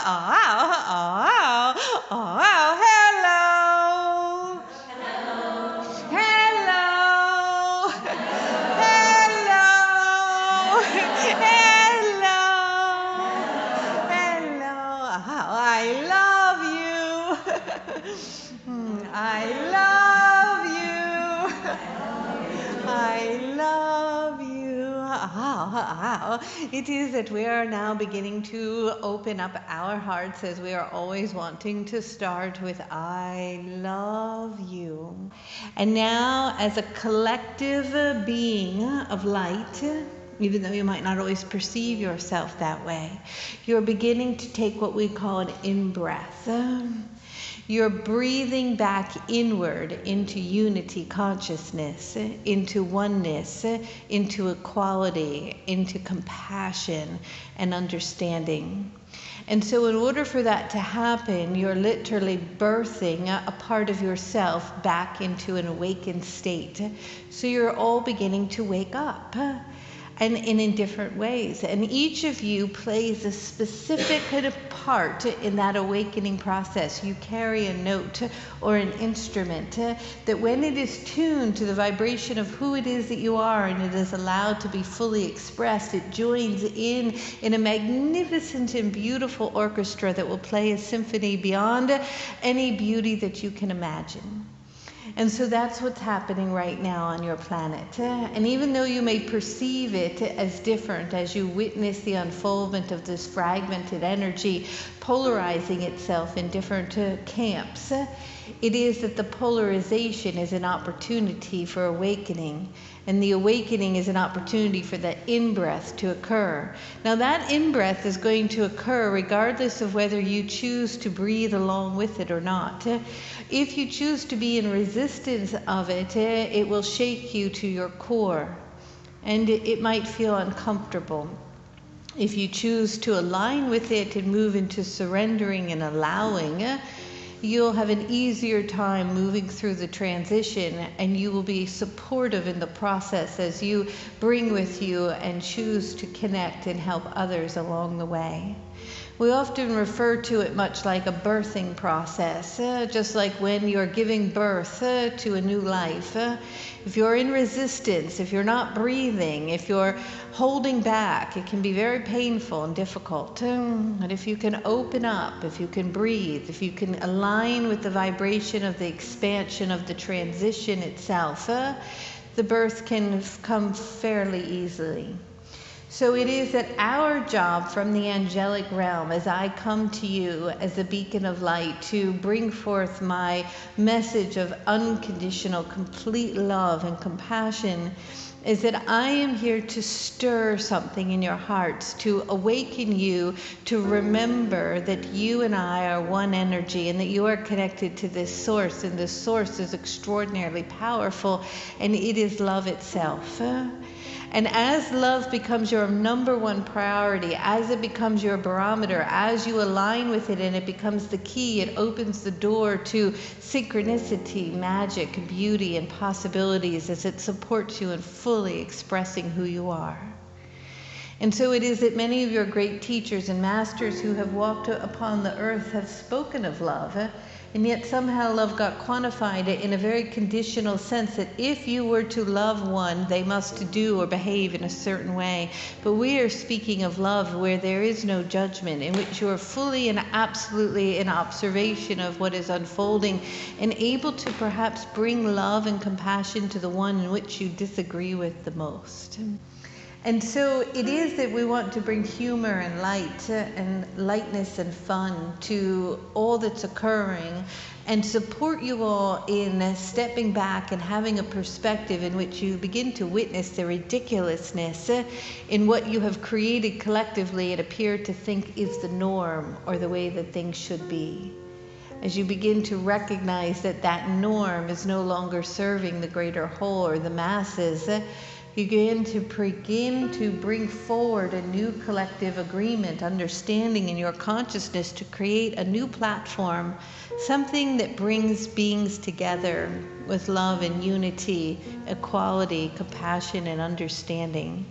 hello. Hello. I love you. I love you. I love you. It is that we are now beginning to open up our hearts, as we are always wanting to start with I love you. And now, as a collective being of light, even though you might not always perceive yourself that way, you're beginning to take what we call an in-breath. You're breathing back inward into unity consciousness, into oneness, into equality, into compassion and understanding. And so in order for that to happen, you're literally birthing a part of yourself back into an awakened state. So you're all beginning to wake up. And in different ways. And each of you plays a specific kind of part in that awakening process. You carry a note or an instrument that when it is tuned to the vibration of who it is that you are and it is allowed to be fully expressed, it joins in a magnificent and beautiful orchestra that will play a symphony beyond any beauty that you can imagine. And so that's what's happening right now on your planet. And even though you may perceive it as different as you witness the unfoldment of this fragmented energy polarizing itself in different camps, it is that the polarization is an opportunity for awakening. And the awakening is an opportunity for that in-breath to occur. Now that in-breath is going to occur regardless of whether you choose to breathe along with it or not. If you choose to be in resistance of it, it will shake you to your core. And it might feel uncomfortable. If you choose to align with it and move into surrendering and allowing, you'll have an easier time moving through the transition, and you will be supportive in the process as you bring with you and choose to connect and help others along the way. We often refer to it much like a birthing process, just like when you're giving birth to a new life. If you're in resistance, if you're not breathing, if you're holding back, it can be very painful and difficult. But if you can open up, if you can breathe, if you can align with the vibration of the expansion of the transition itself, the birth can come fairly easily. So it is that our job from the angelic realm, as I come to you as a beacon of light to bring forth my message of unconditional, complete love and compassion, is that I am here to stir something in your hearts, to awaken you to remember that you and I are one energy and that you are connected to this source, and this source is extraordinarily powerful, and it is love itself. And as love becomes your number one priority, as it becomes your barometer, as you align with it and it becomes the key, it opens the door to synchronicity, magic, beauty, and possibilities as it supports you in fully expressing who you are. And so it is that many of your great teachers and masters who have walked upon the earth have spoken of love. And yet somehow love got quantified in a very conditional sense that if you were to love one, they must do or behave in a certain way. But we are speaking of love where there is no judgment, in which you are fully and absolutely in observation of what is unfolding and able to perhaps bring love and compassion to the one in which you disagree with the most. And so it is that we want to bring humor and light and lightness and fun to all that's occurring and support you all in stepping back and having a perspective in which you begin to witness the ridiculousness in what you have created collectively and appear to think is the norm or the way that things should be. As you begin to recognize that that norm is no longer serving the greater whole or the masses, you begin to bring forward a new collective agreement, understanding in your consciousness to create a new platform, something that brings beings together with love and unity, equality, compassion, and understanding.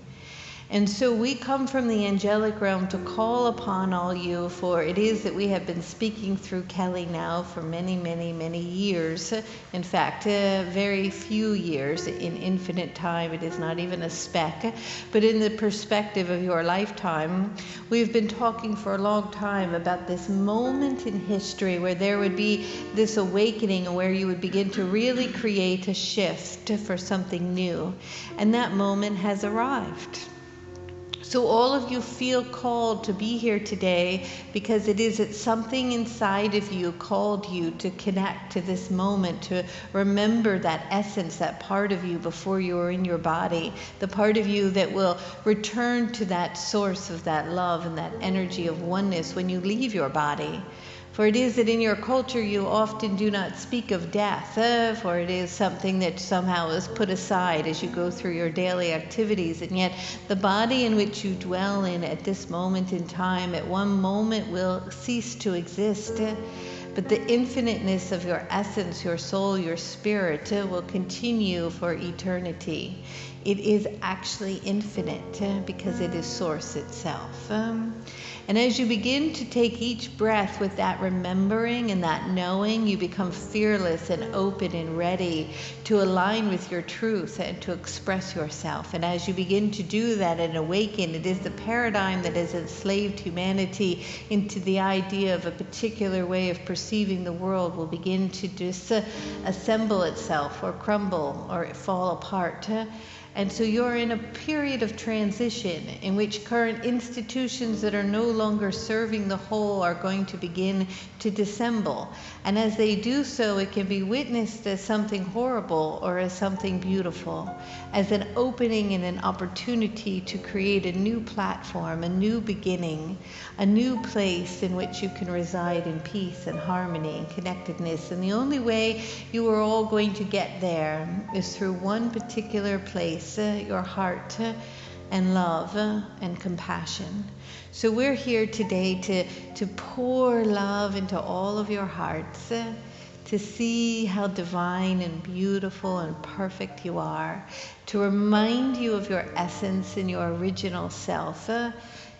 And so we come from the angelic realm to call upon all you, for it is that we have been speaking through Kelly now for many, many, many years. In fact, very few years in infinite time. It is not even a speck. But in the perspective of your lifetime, we've been talking for a long time about this moment in history where there would be this awakening, where you would begin to really create a shift for something new. And that moment has arrived. So all of you feel called to be here today because it is that something inside of you called you to connect to this moment, to remember that essence, that part of you before you were in your body, the part of you that will return to that source of that love and that energy of oneness when you leave your body. For it is that in your culture you often do not speak of death, for it is something that somehow is put aside as you go through your daily activities. And yet the body in which you dwell in at this moment in time, at one moment will cease to exist. But the infiniteness of your essence, your soul, your spirit will continue for eternity. It is actually infinite because it is source itself. And as you begin to take each breath with that remembering and that knowing, you become fearless and open and ready to align with your truth and to express yourself. And as you begin to do that and awaken, it is the paradigm that has enslaved humanity into the idea of a particular way of perceiving the world will begin to disassemble itself or crumble or fall apart. And so you're in a period of transition in which current institutions that are no longer serving the whole are going to begin to dissemble. And as they do so, it can be witnessed as something horrible or as something beautiful, as an opening and an opportunity to create a new platform, a new beginning, a new place in which you can reside in peace and harmony and connectedness. And the only way you are all going to get there is through one particular place, your heart and love and compassion. So we're here today to pour love into all of your hearts, to see how divine and beautiful and perfect you are, to remind you of your essence and your original self,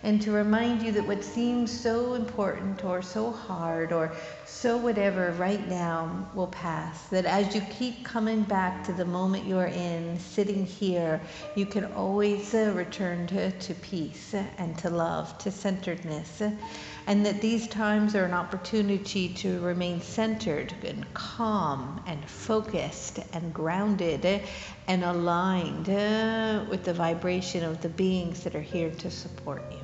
and to remind you that what seems so important or so hard or so whatever right now will pass. That as you keep coming back to the moment you are in, sitting here, you can always return to peace and to love, to centeredness. And that these times are an opportunity to remain centered and calm and focused and grounded and aligned with the vibration of the beings that are here to support you.